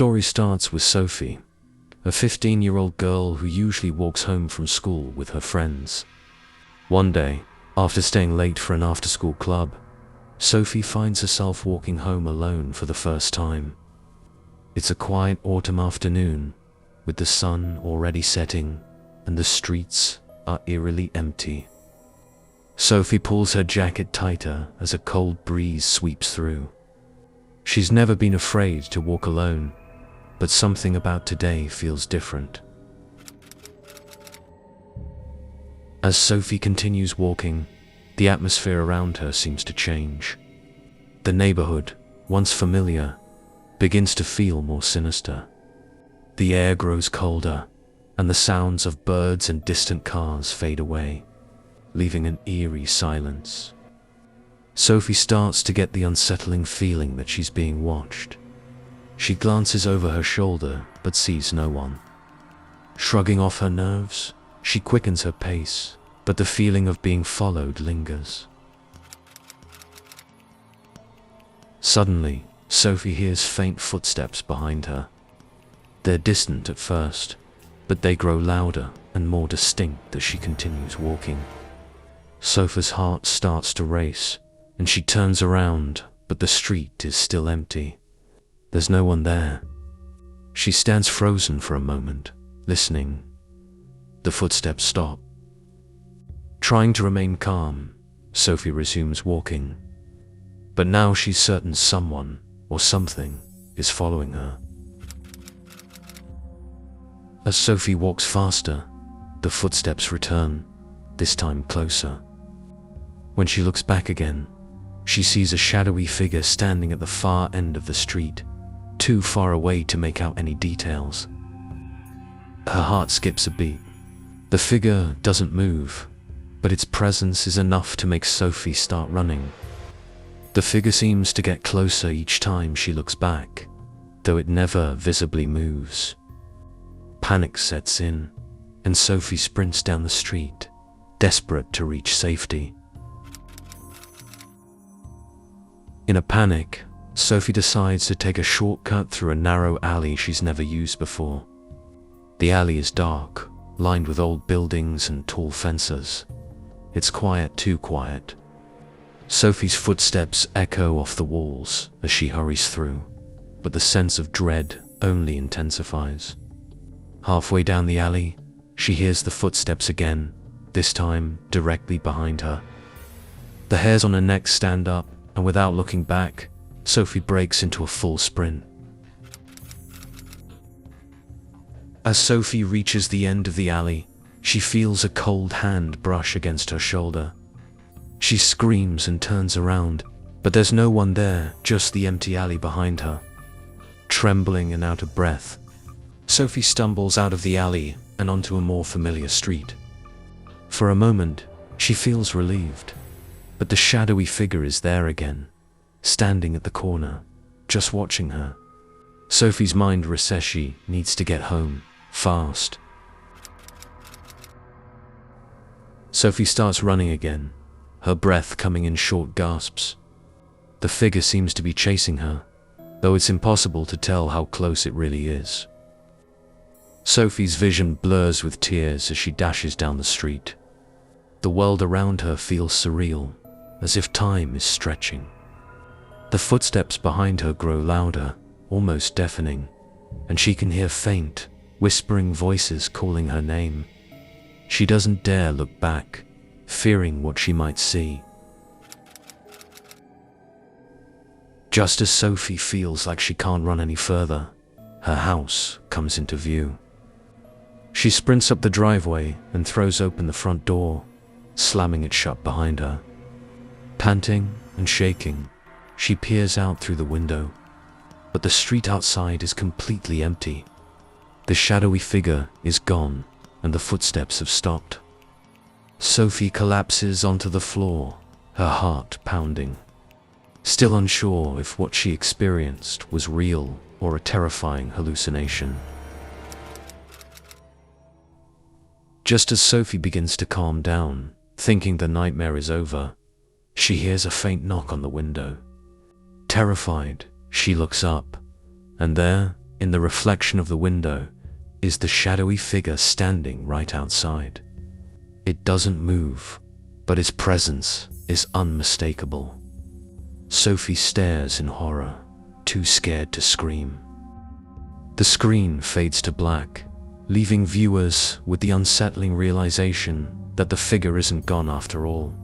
story starts with Sophie, a 15-year-old girl who usually walks home from school with her friends. One day, after staying late for an after-school club, Sophie finds herself walking home alone for the first time. It's a quiet autumn afternoon, with the sun already setting, and the streets are eerily empty. Sophie pulls her jacket tighter as a cold breeze sweeps through. She's never been afraid to walk alone, but something about today feels different. As Sophie continues walking, the atmosphere around her seems to change. The neighborhood, once familiar, begins to feel more sinister. The air grows colder, and the sounds of birds and distant cars fade away, leaving an eerie silence. Sophie starts to get the unsettling feeling that she's being watched. She glances over her shoulder but sees no one. Shrugging off her nerves, she quickens her pace, but the feeling of being followed lingers. Suddenly, Sophie hears faint footsteps behind her. They're distant at first, but they grow louder and more distinct as she continues walking. Sophie's heart starts to race, and she turns around, but the street is still empty. There's no one there. She stands frozen for a moment, listening. The footsteps stop. Trying to remain calm, Sophie resumes walking. But now she's certain someone, or something, is following her. As Sophie walks faster, the footsteps return, this time closer. When she looks back again, she sees a shadowy figure standing at the far end of the street, too far away to make out any details. Her heart skips a beat. The figure doesn't move, but its presence is enough to make Sophie start running. The figure seems to get closer each time she looks back, though it never visibly moves. Panic sets in, and Sophie sprints down the street, desperate to reach safety. In a panic, Sophie decides to take a shortcut through a narrow alley she's never used before. The alley is dark, lined with old buildings and tall fences. It's quiet, too quiet. Sophie's footsteps echo off the walls as she hurries through, but the sense of dread only intensifies. Halfway down the alley, she hears the footsteps again, this time directly behind her. The hairs on her neck stand up, and without looking back, Sophie breaks into a full sprint. As Sophie reaches the end of the alley, she feels a cold hand brush against her shoulder. She screams and turns around, but there's no one there, just the empty alley behind her. Trembling and out of breath, Sophie stumbles out of the alley and onto a more familiar street. For a moment, she feels relieved, but the shadowy figure is there again, standing at the corner, just watching her. Sophie's mind races she needs to get home, fast. Sophie starts running again, her breath coming in short gasps. The figure seems to be chasing her, though it's impossible to tell how close it really is. Sophie's vision blurs with tears as she dashes down the street. The world around her feels surreal, as if time is stretching. The footsteps behind her grow louder, almost deafening, and she can hear faint, whispering voices calling her name. She doesn't dare look back, fearing what she might see. Just as Sophie feels like she can't run any further, her house comes into view. She sprints up the driveway and throws open the front door, slamming it shut behind her. Panting and shaking, she peers out through the window, but the street outside is completely empty. The shadowy figure is gone, and the footsteps have stopped. Sophie collapses onto the floor, her heart pounding. Still unsure if what she experienced was real or a terrifying hallucination. Just as Sophie begins to calm down, thinking the nightmare is over, she hears a faint knock on the window. Terrified, she looks up, and there, In the reflection of the window is the shadowy figure standing right outside. It doesn't move, but its presence is unmistakable. Sophie stares in horror, too scared to scream. The screen fades to black, leaving viewers with the unsettling realization that the figure isn't gone after all.